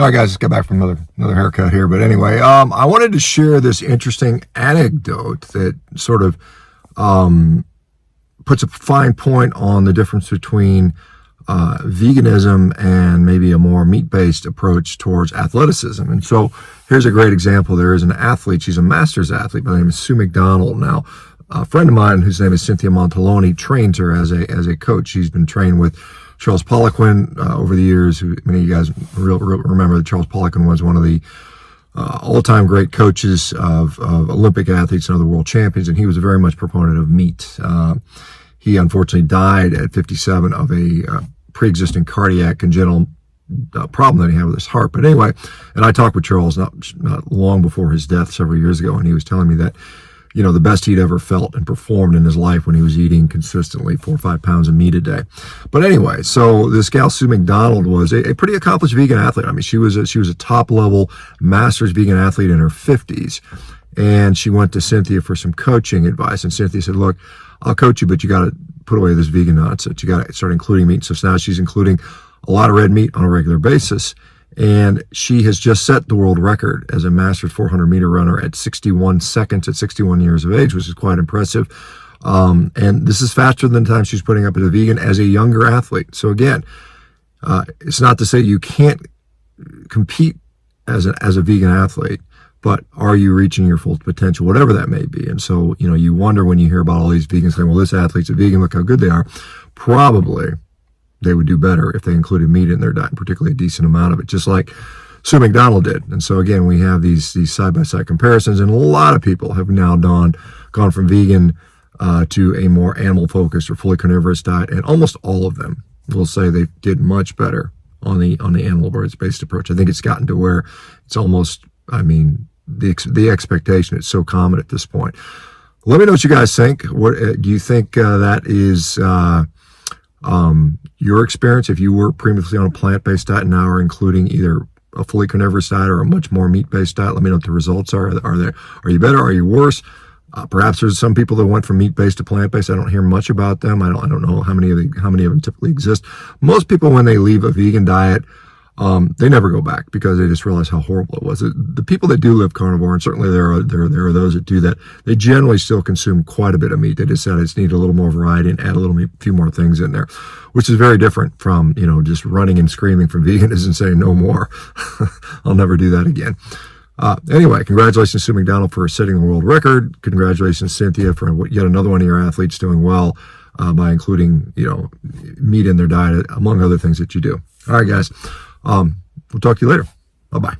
All right, guys, let's get back from another haircut here. But anyway, I wanted to share this interesting anecdote that sort of puts a fine point on the difference between veganism and maybe a more meat-based approach towards athleticism. And so here's a great example. There is an athlete. She's a master's athlete by the name of Sue McDonald. Now, a friend of mine whose name is Cynthia Montaloni trains her as a coach. She's been trained with Charles Poliquin over the years. Many of you guys remember that Charles Poliquin was one of the all-time great coaches of Olympic athletes and other world champions, and he was a very much proponent of meat. He unfortunately died at 57 of a pre-existing cardiac congenital problem that he had with his heart. But anyway, and I talked with Charles not long before his death several years ago, and he was telling me that, you know, the best he'd ever felt and performed in his life when he was eating consistently 4 or 5 pounds of meat a day. But anyway, so this gal Sue McDonald was a pretty accomplished vegan athlete. I mean, she was a top level master's vegan athlete in her 50s, and she went to Cynthia for some coaching advice. And Cynthia said, "Look, I'll coach you, but you got to put away this vegan nonsense. You got to start including meat." So now she's including a lot of red meat on a regular basis. And she has just set the world record as a Masters 400-meter runner at 61 seconds at 61 years of age, which is quite impressive. And this is faster than the time she's putting up as a vegan as a younger athlete. So again, it's not to say you can't compete as a vegan athlete, but are you reaching your full potential, whatever that may be? And so, you know, you wonder when you hear about all these vegans saying, well, this athlete's a vegan, look how good they are. Probably they would do better if they included meat in their diet, particularly a decent amount of it, just like Sue McDonald did. And so again, we have these side-by-side comparisons, and a lot of people have now gone from vegan to a more animal-focused or fully carnivorous diet, and almost all of them will say they did much better on the animal-based approach. I think it's gotten to where it's almost, I mean, the expectation is so common at this point. Let me know what you guys think. What do you think that is your experience if you were previously on a plant-based diet and now are including either a fully carnivorous diet or a much more meat-based diet? Let me know what the results are. Are you better? Are you worse? Perhaps there's some people that went from meat-based to plant-based. I don't hear much about them. I don't know how many of them typically exist. Most people, when they leave a vegan diet, they never go back because they just realize how horrible it was. The people that do live carnivore, and certainly there are those that do that, they generally still consume quite a bit of meat. They just said I just need a little more variety and add a few more things in there, which is very different from, you know, just running and screaming from veganism and saying no more. I'll never do that again. Anyway, congratulations Sue McDonald for setting the world record. Congratulations Cynthia for yet another one of your athletes doing well by including, you know, meat in their diet, among other things that you do. All right, guys. We'll talk to you later. Bye-bye.